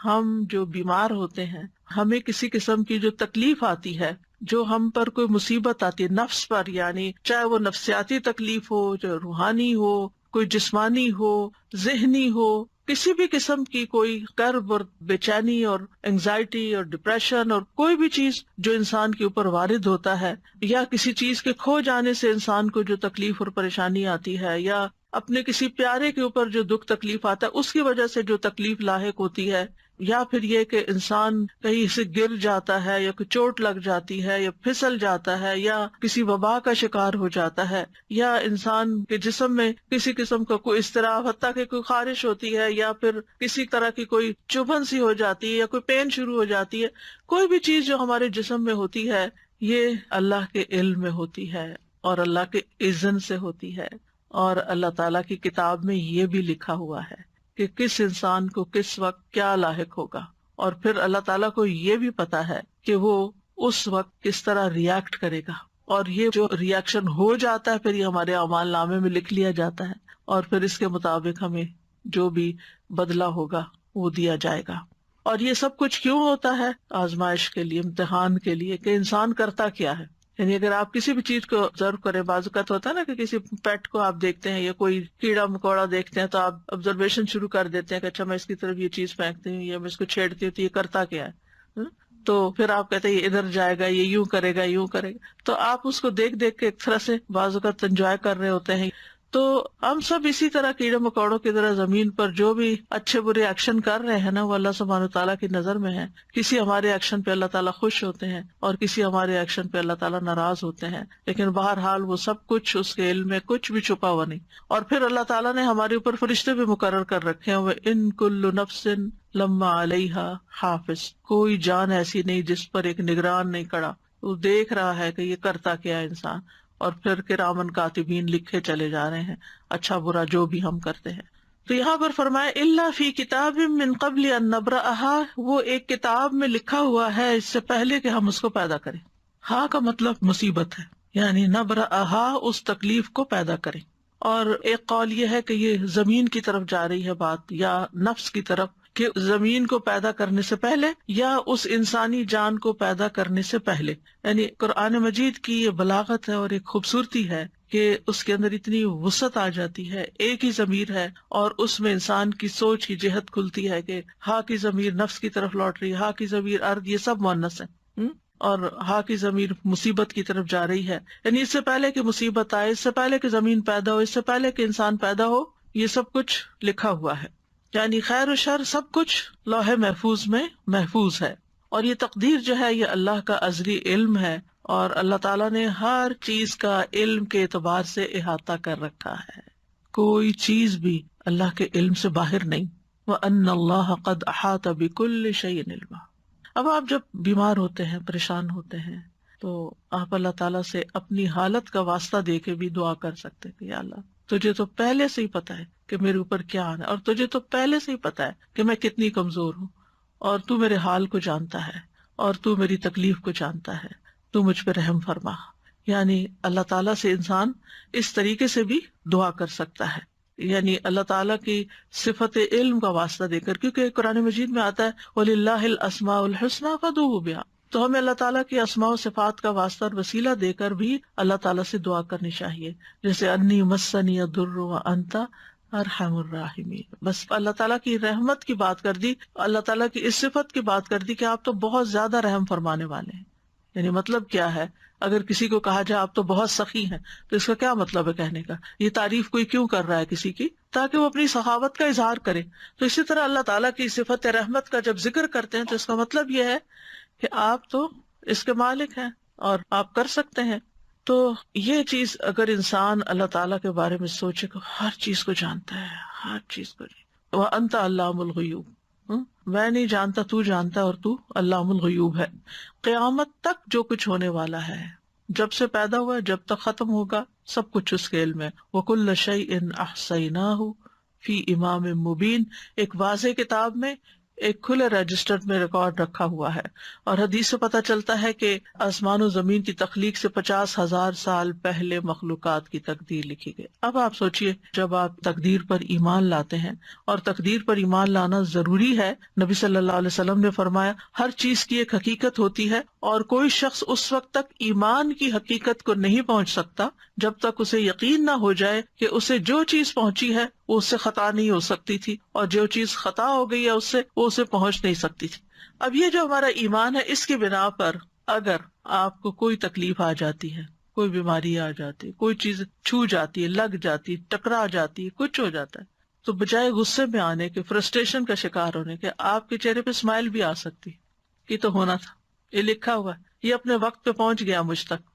ہم جو بیمار ہوتے ہیں، ہمیں کسی قسم کی جو تکلیف آتی ہے، جو ہم پر کوئی مصیبت آتی ہے نفس پر، یعنی چاہے وہ نفسیاتی تکلیف ہو، جو روحانی ہو، کوئی جسمانی ہو، ذہنی ہو، کسی بھی قسم کی کوئی کرب اور بے چینی اور انگزائٹی اور ڈپریشن اور کوئی بھی چیز جو انسان کے اوپر وارد ہوتا ہے، یا کسی چیز کے کھو جانے سے انسان کو جو تکلیف اور پریشانی آتی ہے، یا اپنے کسی پیارے کے اوپر جو دکھ تکلیف آتا ہے اس کی وجہ سے جو تکلیف لاحق ہوتی ہے، یا پھر یہ کہ انسان کہیں سے گر جاتا ہے، یا کوئی چوٹ لگ جاتی ہے، یا پھسل جاتا ہے، یا کسی وبا کا شکار ہو جاتا ہے، یا انسان کے جسم میں کسی قسم کا کوئی اضطراب، حتیٰ کہ کوئی خارش ہوتی ہے، یا پھر کسی طرح کی کوئی چبھن سی ہو جاتی ہے، یا کوئی پین شروع ہو جاتی ہے، کوئی بھی چیز جو ہمارے جسم میں ہوتی ہے یہ اللہ کے علم میں ہوتی ہے اور اللہ کے اذن سے ہوتی ہے، اور اللہ تعالیٰ کی کتاب میں یہ بھی لکھا ہوا ہے کہ کس انسان کو کس وقت کیا لاحق ہوگا، اور پھر اللہ تعالیٰ کو یہ بھی پتا ہے کہ وہ اس وقت کس طرح ریئیکٹ کرے گا، اور یہ جو ریئیکشن ہو جاتا ہے پھر یہ ہمارے اعمال نامے میں لکھ لیا جاتا ہے، اور پھر اس کے مطابق ہمیں جو بھی بدلہ ہوگا وہ دیا جائے گا۔ اور یہ سب کچھ کیوں ہوتا ہے؟ آزمائش کے لیے، امتحان کے لیے، کہ انسان کرتا کیا ہے۔ یعنی اگر آپ کسی بھی چیز کو آبزرو کریں، بعض اوقات ہوتا ہے نا کہ کسی پیٹ کو آپ دیکھتے ہیں یا کوئی کیڑا مکوڑا دیکھتے ہیں تو آپ آبزرویشن شروع کر دیتے ہیں کہ اچھا میں اس کی طرف یہ چیز پھینکتی ہوں یا میں اس کو چھیڑتی ہوں تو یہ کرتا کیا ہے، تو پھر آپ کہتے ہیں یہ ادھر جائے گا، یہ یوں کرے گا، یوں کرے گا، تو آپ اس کو دیکھ دیکھ کے ایک طرح سے بعض اوقات انجوائے کر رہے ہوتے ہیں۔ تو ہم سب اسی طرح کیڑے مکوڑوں کی طرح زمین پر جو بھی اچھے برے ایکشن کر رہے ہیں نا وہ اللہ سبحانہ تعالیٰ کی نظر میں ہے۔ کسی ہمارے ایکشن پہ اللہ تعالیٰ خوش ہوتے ہیں اور کسی ہمارے ایکشن پہ اللہ تعالیٰ ناراض ہوتے ہیں، لیکن بہرحال وہ سب کچھ اس کے علم میں، کچھ بھی چھپا ہوا نہیں۔ اور پھر اللہ تعالیٰ نے ہمارے اوپر فرشتے بھی مقرر کر رکھے ہیں، وَإِن كُلُّ نَفْسٍ لَمَّا عَلَيْهَا حَافِظٌ، کوئی جان ایسی نہیں جس پر ایک نگران نہیں کھڑا، وہ دیکھ رہا ہے کہ یہ کرتا کیا ہے انسان، اور پھر کرامن کاتبین لکھے چلے جا رہے ہیں اچھا برا جو بھی ہم کرتے ہیں۔ تو یہاں پر فرمایا الا فی کتاب من قبل ان نبرأها، وہ ایک کتاب میں لکھا ہوا ہے اس سے پہلے کہ ہم اس کو پیدا کریں۔ ہاں کا مطلب مصیبت ہے، یعنی نبرأها اس تکلیف کو پیدا کریں۔ اور ایک قول یہ ہے کہ یہ زمین کی طرف جا رہی ہے بات، یا نفس کی طرف، کہ زمین کو پیدا کرنے سے پہلے یا اس انسانی جان کو پیدا کرنے سے پہلے۔ یعنی قرآن مجید کی یہ بلاغت ہے اور ایک خوبصورتی ہے کہ اس کے اندر اتنی وسعت آ جاتی ہے، ایک ہی ضمیر ہے اور اس میں انسان کی سوچ کی جہت کھلتی ہے کہ ہاں کی ضمیر نفس کی طرف لوٹ رہی ہے، ہاں کی ضمیر ارض، یہ سب مؤنث ہے، اور ہاں کی ضمیر مصیبت کی طرف جا رہی ہے۔ یعنی اس سے پہلے کہ مصیبت آئے، اس سے پہلے کہ زمین پیدا ہو، اس سے پہلے کہ انسان پیدا ہو، یہ سب کچھ لکھا ہوا ہے۔ یعنی خیر و شر سب کچھ لوح محفوظ میں محفوظ ہے، اور یہ تقدیر جو ہے یہ اللہ کا ازلی علم ہے، اور اللہ تعالیٰ نے ہر چیز کا علم کے اعتبار سے احاطہ کر رکھا ہے، کوئی چیز بھی اللہ کے علم سے باہر نہیں۔ وَأَنَّ اللَّهَ قَدْ أَحَاطَ بِكُلِّ شَيْءٍ عِلْمًا۔ اب آپ جب بیمار ہوتے ہیں، پریشان ہوتے ہیں، تو آپ اللہ تعالیٰ سے اپنی حالت کا واسطہ دے کے بھی دعا کر سکتے کہ یا اللہ تجھے تو پہلے سے ہی پتا ہے کہ میرے اوپر کیا آنا ہے، اور تجھے تو پہلے سے ہی پتا ہے کہ میں کتنی کمزور ہوں، اور تو میرے حال کو جانتا ہے، اور تو میری تکلیف کو جانتا ہے، تو مجھ پہ رحم فرما۔ یعنی اللہ تعالیٰ سے انسان اس طریقے سے بھی دعا کر سکتا ہے، یعنی اللہ تعالیٰ کی صفت علم کا واسطہ دے کر، کیونکہ قرآن مجید میں آتا ہے وَلِلَّهِ الْأَسْمَاءُ الْحُسْنَىٰ فَادْعُوهُ بِهَا، تو ہمیں اللہ تعالیٰ کی اسماء و صفات کا واسطہ اور وسیلہ دے کر بھی اللہ تعالیٰ سے دعا کرنی چاہیے، جیسے انی مسنی الضر وانت ارحم الراحمین۔ بس اللہ تعالیٰ کی رحمت کی بات کر دی، اللہ تعالیٰ کی اس صفت کی بات کر دی کہ آپ تو بہت زیادہ رحم فرمانے والے ہیں۔ یعنی مطلب کیا ہے، اگر کسی کو کہا جائے آپ تو بہت سخی ہیں تو اس کا کیا مطلب ہے کہنے کا؟ یہ تعریف کوئی کیوں کر رہا ہے کسی کی؟ تاکہ وہ اپنی سخاوت کا اظہار کرے۔ تو اسی طرح اللہ تعالیٰ کی صفت رحمت کا جب ذکر کرتے ہیں تو اس کا مطلب یہ ہے کہ آپ تو اس کے مالک ہیں اور آپ کر سکتے ہیں۔ تو یہ چیز اگر انسان اللہ تعالیٰ کے بارے میں سوچے کہ ہر چیز کو جانتا ہے، ہر چیز کو، وَأَنْتَ عَلَّامُ الْغُیُوبِ، میں نہیں جانتا تو جانتا، اور تو علام الغیوب ہے۔ قیامت تک جو کچھ ہونے والا ہے، جب سے پیدا ہوا جب تک ختم ہوگا، سب کچھ اس کے علم ہے۔ وَكُلَّ شَيْءٍ أَحْصَيْنَاهُ فِي إِمَامٍ مُبِينٍ، ایک واضح کتاب میں ایک کھلے رجسٹر میں ریکارڈ رکھا ہوا ہے، اور حدیث سے پتہ چلتا ہے کہ آسمان و زمین کی تخلیق سے 50,000 سال پہلے مخلوقات کی تقدیر لکھی گئی۔ اب آپ سوچئے، جب آپ تقدیر پر ایمان لاتے ہیں، اور تقدیر پر ایمان لانا ضروری ہے، نبی صلی اللہ علیہ وسلم نے فرمایا ہر چیز کی ایک حقیقت ہوتی ہے، اور کوئی شخص اس وقت تک ایمان کی حقیقت کو نہیں پہنچ سکتا جب تک اسے یقین نہ ہو جائے کہ اسے جو چیز پہنچی ہے وہ اس سے خطا نہیں ہو سکتی تھی، اور جو چیز خطا ہو گئی ہے اس سے وہ اسے پہنچ نہیں سکتی تھی۔ اب یہ جو ہمارا ایمان ہے، اس کی بنا پر اگر آپ کو کوئی تکلیف آ جاتی ہے، کوئی بیماری آ جاتی ہے، کوئی چیز چھو جاتی ہے، لگ جاتی ہے، ٹکرا جاتی ہے، کچھ ہو جاتا ہے، تو بجائے غصے میں آنے کے، فرسٹریشن کا شکار ہونے کے، آپ کے چہرے پہ اسمائل بھی آ سکتی، یہ تو ہونا تھا، یہ لکھا ہوا ہے، یہ اپنے وقت پہ پہنچ گیا مجھ تک،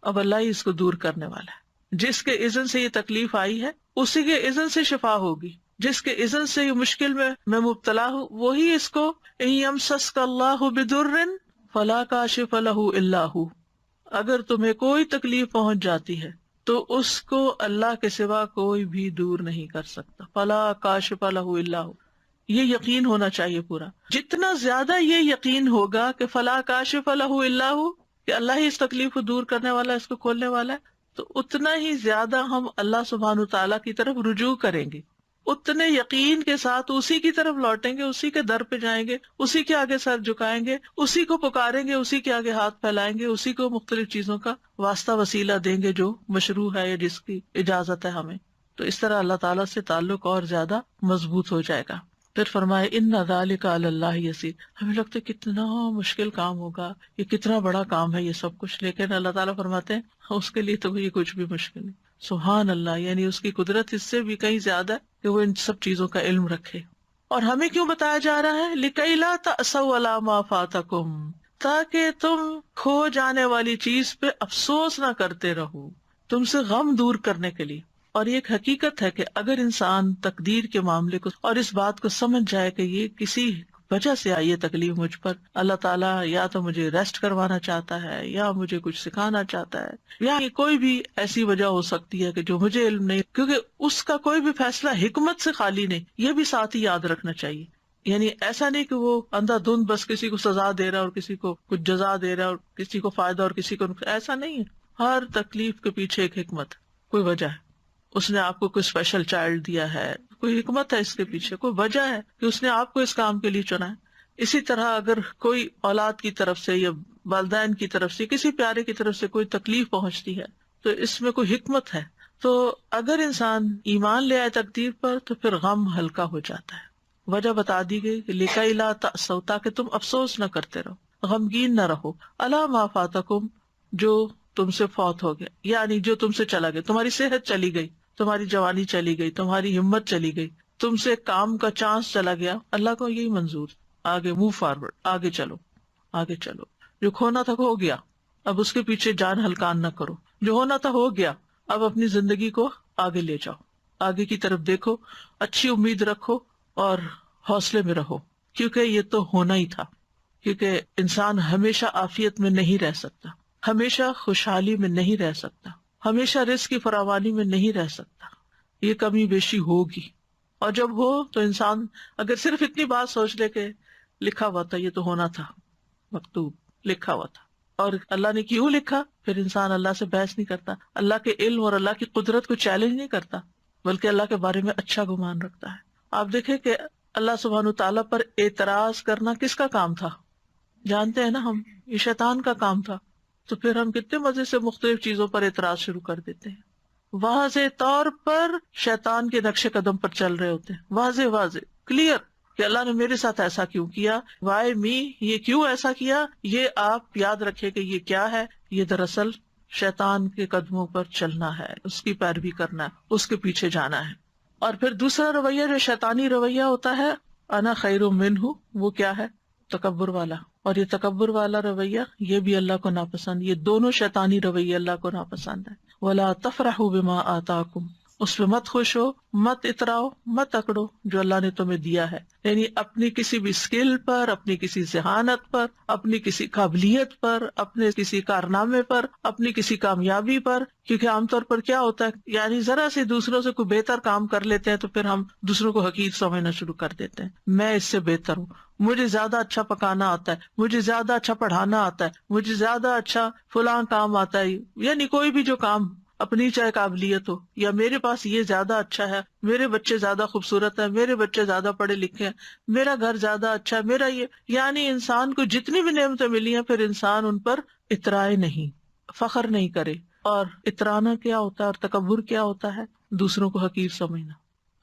اب اللہ ہی اس کو دور کرنے والا ہے۔ جس کے اذن سے یہ تکلیف آئی ہے اسی کے اذن سے شفا ہوگی، جس کے اذن سے یہ مشکل میں مبتلا ہوں وہی اس کو ان یمسسک اللہ بدر فلا کاشف لہ الا ہو، اگر تمہیں کوئی تکلیف پہنچ جاتی ہے تو اس کو اللہ کے سوا کوئی بھی دور نہیں کر سکتا، فلا کاشف لہ الا ہو۔ یہ یقین ہونا چاہیے پورا، جتنا زیادہ یہ یقین ہوگا کہ فلا کاشف لہ الا ہو، کہ اللہ ہی اس تکلیف کو دور کرنے والا ہے، اس کو کھولنے والا ہے، تو اتنا ہی زیادہ ہم اللہ سبحانہ تعالیٰ کی طرف رجوع کریں گے، اتنے یقین کے ساتھ اسی کی طرف لوٹیں گے، اسی کے در پہ جائیں گے، اسی کے آگے سر جھکائیں گے، اسی کو پکاریں گے، اسی کے آگے ہاتھ پھیلائیں گے، اسی کو مختلف چیزوں کا واسطہ وسیلہ دیں گے جو مشروع ہے یا جس کی اجازت ہے ہمیں۔ تو اس طرح اللہ تعالیٰ سے تعلق اور زیادہ مضبوط ہو جائے گا۔ پھر فرمائے ان ذالک علی اللہ یسیر، ہمیں لگتا ہے کتنا مشکل کام ہوگا، یہ کتنا بڑا کام ہے یہ سب کچھ، لیکن اللہ تعالیٰ فرماتے ہیں اس کے لیے تو یہ کچھ بھی مشکل نہیں۔ سبحان اللہ، یعنی اس کی قدرت اس سے بھی کہیں زیادہ ہے کہ وہ ان سب چیزوں کا علم رکھے۔ اور ہمیں کیوں بتایا جا رہا ہے؟ لِكَيْ لَا تَأْسَوْا عَلَىٰ مَا فَاتَكُمْ، تاکہ تم کھو جانے والی چیز پہ افسوس نہ کرتے رہو، تم سے غم دور کرنے کے لیے۔ اور یہ ایک حقیقت ہے کہ اگر انسان تقدیر کے معاملے کو اور اس بات کو سمجھ جائے کہ یہ کسی وجہ سے آئی ہے تکلیف مجھ پر، اللہ تعالیٰ یا تو مجھے ریسٹ کروانا چاہتا ہے، یا مجھے کچھ سکھانا چاہتا ہے، یا کوئی بھی ایسی وجہ ہو سکتی ہے کہ جو مجھے علم نہیں، کیونکہ اس کا کوئی بھی فیصلہ حکمت سے خالی نہیں، یہ بھی ساتھ ہی یاد رکھنا چاہیے۔ یعنی ایسا نہیں کہ وہ اندھا دھند بس کسی کو سزا دے رہا ہے اور کسی کو کچھ جزا دے رہا ہے، اور کسی کو فائدہ اور کسی کو نقصان، ایسا نہیں ہے۔ ہر تکلیف کے پیچھے ایک حکمت، کوئی وجہ ہے۔ اس نے آپ کو کوئی اسپیشل چائلڈ دیا ہے، کوئی حکمت ہے اس کے پیچھے، کوئی وجہ ہے کہ اس نے آپ کو اس کام کے لیے چنا ہے۔ اسی طرح اگر کوئی اولاد کی طرف سے یا والدین کی طرف سے، کسی پیارے کی طرف سے کوئی تکلیف پہنچتی ہے تو اس میں کوئی حکمت ہے۔ تو اگر انسان ایمان لے آئے تقدیر پر تو پھر غم ہلکا ہو جاتا ہے۔ وجہ بتا دی گئی کہ لِكَيْ لَا تَأْسَوْا، تاکہ تم افسوس نہ کرتے رہو، غمگین نہ رہو، عَلَىٰ مَا فَاتَكُمْ، جو تم سے فوت ہو گیا، یعنی جو تم سے چلا گیا، تمہاری صحت چلی گئی، تمہاری جوانی چلی گئی، تمہاری ہمت چلی گئی، تم سے کام کا چانس چلا گیا، اللہ کو یہی منظور، آگے موو فارورڈ، آگے چلو، آگے چلو، جو کھونا تھا ہو گیا، اب اس کے پیچھے جان ہلکان نہ کرو، جو ہونا تھا ہو گیا، اب اپنی زندگی کو آگے لے جاؤ، آگے کی طرف دیکھو، اچھی امید رکھو اور حوصلے میں رہو، کیونکہ یہ تو ہونا ہی تھا، کیونکہ انسان ہمیشہ عافیت میں نہیں رہ سکتا، ہمیشہ خوشحالی میں نہیں رہ سکتا، ہمیشہ رزق کی فراوانی میں نہیں رہ سکتا، یہ کمی بیشی ہوگی۔ اور جب ہو تو انسان اگر صرف اتنی بات سوچ لے کہ لکھا ہوا تھا، یہ تو ہونا تھا، مکتوب لکھا ہوا تھا، اور اللہ نے کیوں لکھا، پھر انسان اللہ سے بحث نہیں کرتا، اللہ کے علم اور اللہ کی قدرت کو چیلنج نہیں کرتا، بلکہ اللہ کے بارے میں اچھا گمان رکھتا ہے۔ آپ دیکھیں کہ اللہ سبحانہ تعالیٰ پر اعتراض کرنا کس کا کام تھا؟ جانتے ہیں نا ہم، یہ شیطان کا کام تھا۔ تو پھر ہم کتنے مزے سے مختلف چیزوں پر اعتراض شروع کر دیتے ہیں، واضح طور پر شیطان کے نقش قدم پر چل رہے ہوتے ہیں، واضح کلیئر کہ اللہ نے میرے ساتھ ایسا کیوں کیا، وائی می، یہ کیوں ایسا کیا۔ یہ آپ یاد رکھے کہ یہ کیا ہے، یہ دراصل شیطان کے قدموں پر چلنا ہے، اس کی پیروی کرنا ہے، اس کے پیچھے جانا ہے۔ اور پھر دوسرا رویہ جو شیطانی رویہ ہوتا ہے، انا خیر منہ، وہ کیا ہے؟ تکبر والا۔ اور یہ تکبر والا رویہ یہ بھی اللہ کو ناپسند، یہ دونوں شیطانی رویے اللہ کو ناپسند ہے۔ وَلَا تَفْرَحُوا بِمَا آتَاكُمْ، اس پہ مت خوش ہو، مت اتراؤ، مت اکڑو جو اللہ نے تمہیں دیا ہے. یعنی اپنی کسی بھی اسکل پر، اپنی کسی ذہانت پر، اپنی کسی قابلیت پر، اپنے کسی کارنامے پر، اپنی کسی کامیابی پر. کیونکہ عام طور پر کیا ہوتا ہے، یعنی ذرا سے دوسروں سے کوئی بہتر کام کر لیتے ہیں تو پھر ہم دوسروں کو حقیر سمجھنا شروع کر دیتے ہیں. میں اس سے بہتر ہوں، مجھے زیادہ اچھا پکانا آتا ہے، مجھے زیادہ اچھا پڑھانا آتا ہے، مجھے زیادہ اچھا فلاں کام آتا ہے. یعنی کوئی بھی جو کام اپنی چاہے قابلیت ہو، یا میرے پاس یہ زیادہ اچھا ہے، میرے بچے زیادہ خوبصورت ہیں، میرے بچے زیادہ پڑھے لکھے ہیں، میرا گھر زیادہ اچھا ہے، میرا یہ. یعنی انسان کو جتنی بھی نعمتیں ملی ہیں، پھر انسان ان پر اترائے نہیں، فخر نہیں کرے. اور اترانا کیا ہوتا ہے اور تکبر کیا ہوتا ہے؟ دوسروں کو حقیر سمجھنا.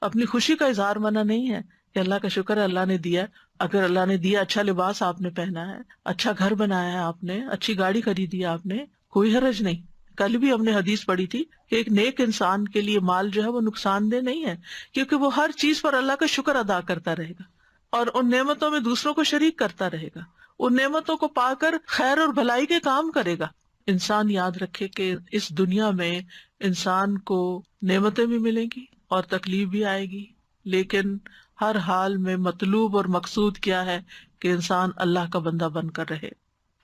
اپنی خوشی کا اظہار منع نہیں ہے کہ اللہ کا شکر ہے اللہ نے دیا. اگر اللہ نے دیا، اچھا لباس آپ نے پہنا ہے، اچھا گھر بنایا ہے آپ نے، اچھی گاڑی خریدی ہے آپ نے، کوئی حرج نہیں. کل بھی ہم نے حدیث پڑھی تھی کہ ایک نیک انسان کے لیے مال جو ہے وہ نقصان دہ نہیں ہے، کیونکہ وہ ہر چیز پر اللہ کا شکر ادا کرتا رہے گا اور ان نعمتوں میں دوسروں کو شریک کرتا رہے گا، ان نعمتوں کو پا کر خیر اور بھلائی کے کام کرے گا. انسان یاد رکھے کہ اس دنیا میں انسان کو نعمتیں بھی ملیں گی اور تکلیف بھی آئے گی، لیکن ہر حال میں مطلوب اور مقصود کیا ہے کہ انسان اللہ کا بندہ بن کر رہے.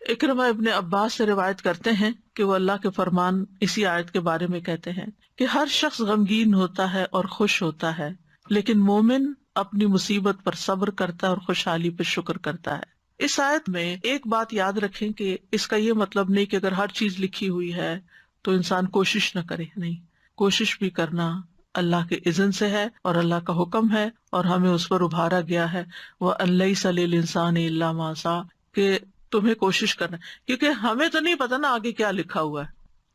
اکرمہ ابن عباس سے روایت کرتے ہیں کہ وہ اللہ کے فرمان اسی آیت کے بارے میں کہتے ہیں کہ ہر شخص غمگین ہوتا ہے اور خوش ہوتا ہے، لیکن مومن اپنی مصیبت پر صبر کرتا ہے اور خوشحالی پر شکر کرتا ہے. اس آیت میں ایک بات یاد رکھیں کہ اس کا یہ مطلب نہیں کہ اگر ہر چیز لکھی ہوئی ہے تو انسان کوشش نہ کرے. نہیں، کوشش بھی کرنا اللہ کے اذن سے ہے اور اللہ کا حکم ہے اور ہمیں اس پر ابھارا گیا ہے. وَأَن لَيْسَ لِلْإِنسَانِ إِلَّا مَا سَعَىٰ، کہ تمہیں کوشش کرنا، کیونکہ ہمیں تو نہیں پتا نا آگے کیا لکھا ہوا ہے،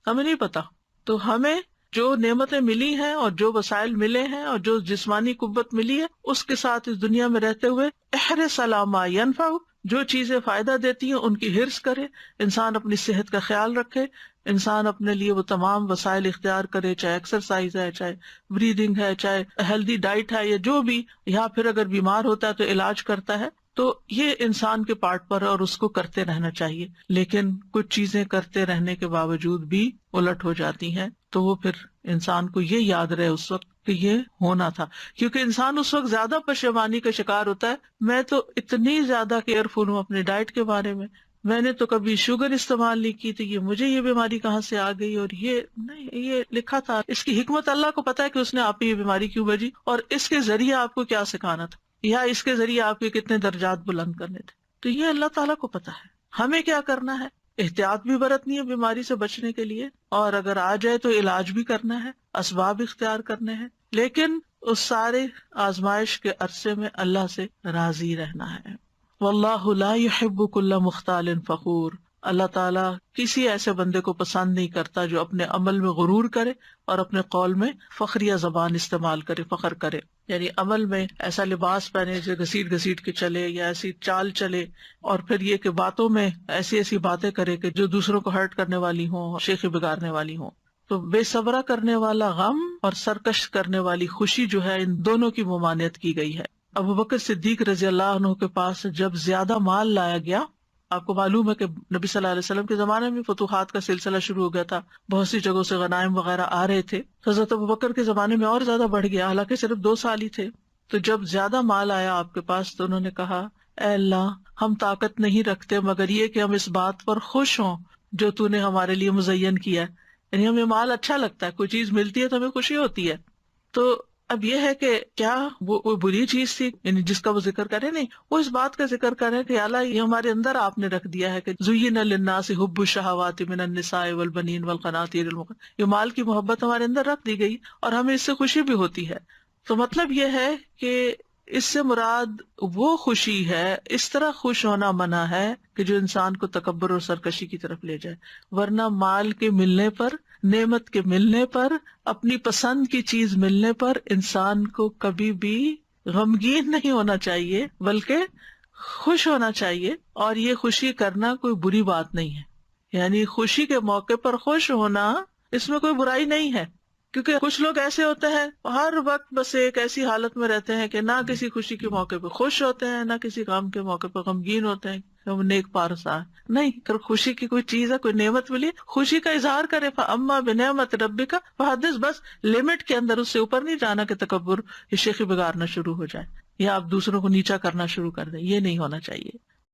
ہمیں نہیں پتا. تو ہمیں جو نعمتیں ملی ہیں اور جو وسائل ملے ہیں اور جو جسمانی قوت ملی ہے، اس کے ساتھ اس دنیا میں رہتے ہوئے احرص علی ما ینفع، جو چیزیں فائدہ دیتی ہیں ان کی حرص کرے. انسان اپنی صحت کا خیال رکھے، انسان اپنے لیے وہ تمام وسائل اختیار کرے، چاہے ایکسرسائز ہے، چاہے بریدنگ ہے، چاہے ہیلدی ڈائٹ ہے، یا جو بھی، یا پھر اگر بیمار ہوتا ہے تو علاج کرتا ہے. تو یہ انسان کے پارٹ پر ہے اور اس کو کرتے رہنا چاہیے. لیکن کچھ چیزیں کرتے رہنے کے باوجود بھی الٹ ہو جاتی ہیں، تو وہ پھر انسان کو یہ یاد رہے اس وقت کہ یہ ہونا تھا. کیونکہ انسان اس وقت زیادہ پشیمانی کا شکار ہوتا ہے، میں تو اتنی زیادہ کیئرفل ہوں اپنے ڈائٹ کے بارے میں نے تو کبھی شوگر استعمال نہیں کی تھی، یہ مجھے یہ بیماری کہاں سے آ گئی، اور یہ نہیں، یہ لکھا تھا. اس کی حکمت اللہ کو پتا ہے کہ اس نے آپ کو یہ بیماری کیوں بھیجی اور اس کے ذریعے آپ کو کیا سکھانا تھا، یا اس کے ذریعے آپ کے کتنے درجات بلند کرنے تھے. تو یہ اللہ تعالیٰ کو پتا ہے. ہمیں کیا کرنا ہے؟ احتیاط بھی برتنی ہے بیماری سے بچنے کے لیے، اور اگر آ جائے تو علاج بھی کرنا ہے، اسباب اختیار کرنے ہیں، لیکن اس سارے آزمائش کے عرصے میں اللہ سے راضی رہنا ہے. واللہ لا يحب كل مختال فخور، اللہ تعالیٰ کسی ایسے بندے کو پسند نہیں کرتا جو اپنے عمل میں غرور کرے اور اپنے قول میں فخریہ زبان استعمال کرے، فخر کرے. یعنی عمل میں ایسا لباس پہنے جو گھسیٹ گھسیٹ کے چلے، یا ایسی چال چلے، اور پھر یہ کہ باتوں میں ایسی ایسی باتیں کرے کہ جو دوسروں کو ہرٹ کرنے والی ہوں، شیخی بگاڑنے والی ہوں. تو بے صبرا کرنے والا غم اور سرکش کرنے والی خوشی جو ہے، ان دونوں کی ممانعت کی گئی ہے. ابو بکر صدیق رضی اللہ عنہ کے پاس جب زیادہ مال لایا گیا، آپ کو معلوم ہے کہ نبی صلی اللہ علیہ وسلم کے زمانے میں فتوحات کا سلسلہ شروع ہو گیا تھا، بہت سی جگہوں سے غنائم وغیرہ آ رہے تھے. حضرت ابو بکر کے زمانے میں اور زیادہ بڑھ گیا، حالانکہ صرف 2 سال ہی تھے. تو جب زیادہ مال آیا آپ کے پاس تو انہوں نے کہا، اے اللہ، ہم طاقت نہیں رکھتے مگر یہ کہ ہم اس بات پر خوش ہوں جو تو نے ہمارے لیے مزین کیا ہے. یعنی ہمیں مال اچھا لگتا ہے، کوئی چیز ملتی ہے تو ہمیں خوشی ہوتی ہے. تو اب یہ ہے کہ کیا وہ بری چیز تھی، یعنی جس کا وہ ذکر کرے؟ نہیں، وہ اس بات کا ذکر کرے کہ اللہ، یہ ہمارے اندر آپ نے رکھ دیا ہے کہ زین للناس حب الشہوات من النساء والبنین والقناطیر المقنطرة، یہ مال کی محبت ہمارے اندر رکھ دی گئی اور ہمیں اس سے خوشی بھی ہوتی ہے. تو مطلب یہ ہے کہ اس سے مراد وہ خوشی ہے، اس طرح خوش ہونا منع ہے کہ جو انسان کو تکبر اور سرکشی کی طرف لے جائے. ورنہ مال کے ملنے پر، نعمت کے ملنے پر، اپنی پسند کی چیز ملنے پر انسان کو کبھی بھی غمگین نہیں ہونا چاہیے، بلکہ خوش ہونا چاہیے. اور یہ خوشی کرنا کوئی بری بات نہیں ہے، یعنی خوشی کے موقع پر خوش ہونا، اس میں کوئی برائی نہیں ہے. کیونکہ کچھ لوگ ایسے ہوتے ہیں ہر وقت بس ایک ایسی حالت میں رہتے ہیں کہ نہ کسی خوشی کے موقع پہ خوش ہوتے ہیں، نہ کسی غم کے موقع پہ غمگین ہوتے ہیں، وہ نیک پارسا نہیں. اگر خوشی کی کوئی چیز ہے، کوئی نعمت ملی، خوشی کا اظہار کرے. فاما بنعمت ربک فحدث، بس لمٹ کے اندر، اس سے اوپر نہیں جانا کہ تکبر یا شیخی بگاڑنا شروع ہو جائے یا آپ دوسروں کو نیچا کرنا شروع کر دیں. یہ نہیں ہونا چاہیے.